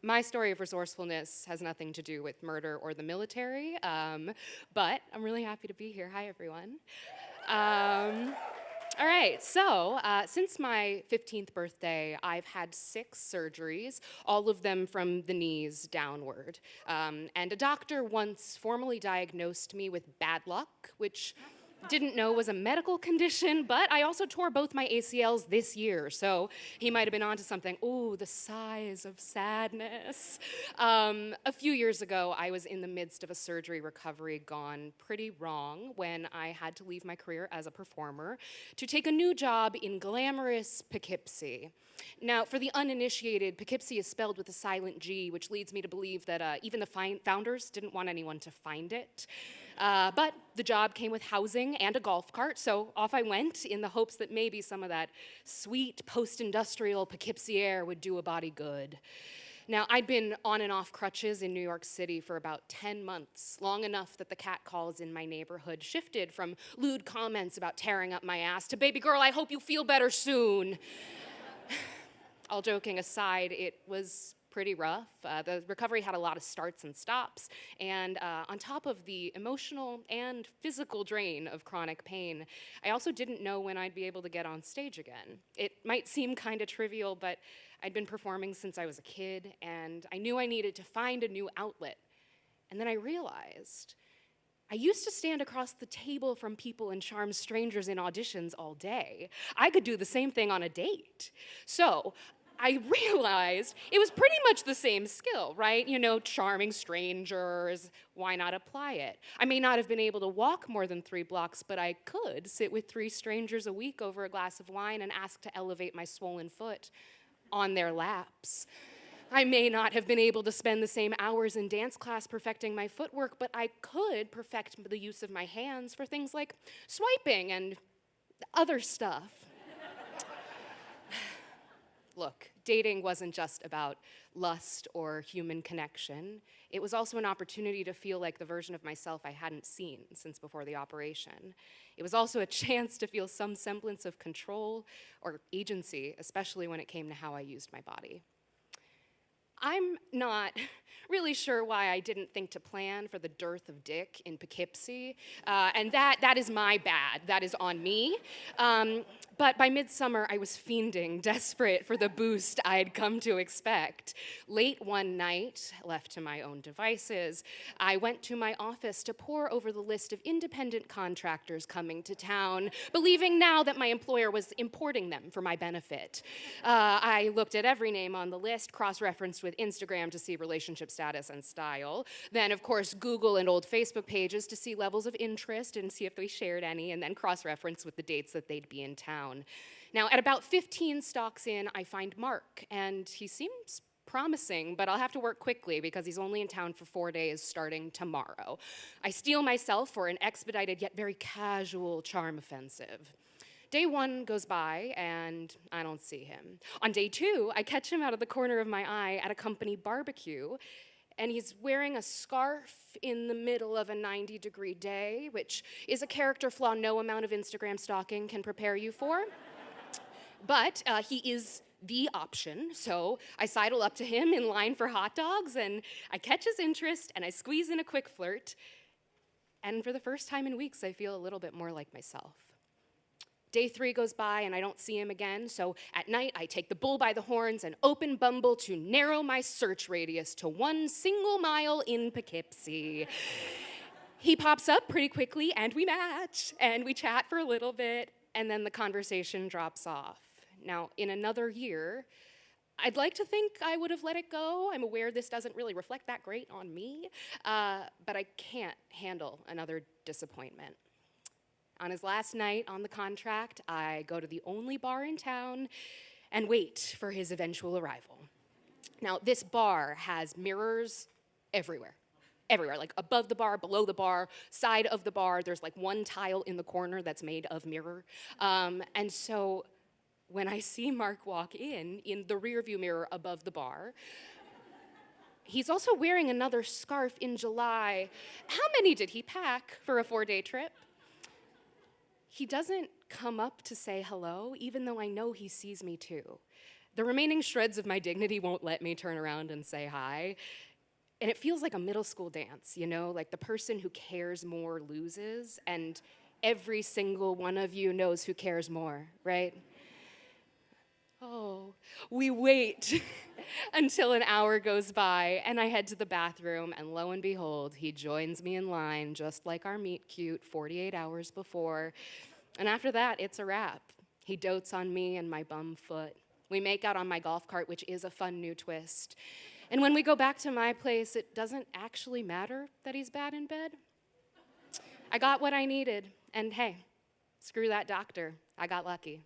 My story of resourcefulness has nothing to do with murder or the military, but I'm really happy to be here. Hi, everyone. All right, so since my 15th birthday, I've had 6 surgeries, all of them from the knees downward. And a doctor once formally diagnosed me with bad luck, which didn't know was a medical condition, but I also tore both my ACLs this year, so he might have been onto something. Ooh, the sighs of sadness. A few years ago, I was in the midst of a surgery recovery gone pretty wrong when I had to leave my career as a performer to take a new job in glamorous Poughkeepsie. Now, for the uninitiated, Poughkeepsie is spelled with a silent G, which leads me to believe that even the founders didn't want anyone to find it. But the job came with housing and a golf cart, so off I went in the hopes that maybe some of that sweet post-industrial Poughkeepsie air would do a body good. Now, I'd been on and off crutches in New York City for about 10 months, long enough that the catcalls in my neighborhood shifted from lewd comments about tearing up my ass to, "Baby girl, I hope you feel better soon." All joking aside, it was pretty rough. The recovery had a lot of starts and stops, and on top of the emotional and physical drain of chronic pain, I also didn't know when I'd be able to get on stage again. It might seem kind of trivial, but I'd been performing since I was a kid, and I knew I needed to find a new outlet. And then I realized I used to stand across the table from people and charm strangers in auditions all day. I could do the same thing on a date. So I realized it was pretty much the same skill, right? You know, charming strangers, why not apply it? I may not have been able to walk more than 3 blocks, but I could sit with 3 strangers a week over a glass of wine and ask to elevate my swollen foot on their laps. I may not have been able to spend the same hours in dance class perfecting my footwork, but I could perfect the use of my hands for things like swiping and other stuff. Look, dating wasn't just about lust or human connection. It was also an opportunity to feel like the version of myself I hadn't seen since before the operation. It was also a chance to feel some semblance of control or agency, especially when it came to how I used my body. I'm not really sure why I didn't think to plan for the dearth of dick in Poughkeepsie, and that is my bad. That is on me. But by midsummer, I was fiending, desperate for the boost I'd come to expect. Late one night, left to my own devices, I went to my office to pore over the list of independent contractors coming to town, believing now that my employer was importing them for my benefit. I looked at every name on the list, cross-referenced with Instagram to see relationship status and style. Then, of course, Google and old Facebook pages to see levels of interest and see if they shared any, and then cross-reference with the dates that they'd be in town. Now, at about 15 stalks in, I find Mark, and he seems promising, but I'll have to work quickly because he's only in town for 4 days starting tomorrow. I steel myself for an expedited yet very casual charm offensive. Day 1 goes by, and I don't see him. On day 2, I catch him out of the corner of my eye at a company barbecue, and he's wearing a scarf in the middle of a 90-degree day, which is a character flaw no amount of Instagram stalking can prepare you for. But he is the option, so I sidle up to him in line for hot dogs, and I catch his interest, and I squeeze in a quick flirt, and for the first time in weeks, I feel a little bit more like myself. Day 3 goes by and I don't see him again, so at night I take the bull by the horns and open Bumble to narrow my search radius to 1 single mile in Poughkeepsie. He pops up pretty quickly and we match, and we chat for a little bit, and then the conversation drops off. Now, in another year, I'd like to think I would have let it go. I'm aware this doesn't really reflect that great on me, but I can't handle another disappointment. On his last night on the contract, I go to the only bar in town and wait for his eventual arrival. Now, this bar has mirrors everywhere, like above the bar, below the bar, side of the bar. There's like 1 tile in the corner that's made of mirror. And so when I see Mark walk in the rearview mirror above the bar, he's also wearing another scarf in July. How many did he pack for a 4-day trip? He doesn't come up to say hello, even though I know he sees me too. The remaining shreds of my dignity won't let me turn around and say hi. And it feels like a middle school dance, you know, like the person who cares more loses, and every single one of you knows who cares more, right? Oh, we wait until an hour goes by, and I head to the bathroom, and lo and behold, he joins me in line, just like our meet cute 48 hours before. And after that, it's a wrap. He dotes on me and my bum foot. We make out on my golf cart, which is a fun new twist. And when we go back to my place, it doesn't actually matter that he's bad in bed. I got what I needed, and hey, screw that doctor. I got lucky.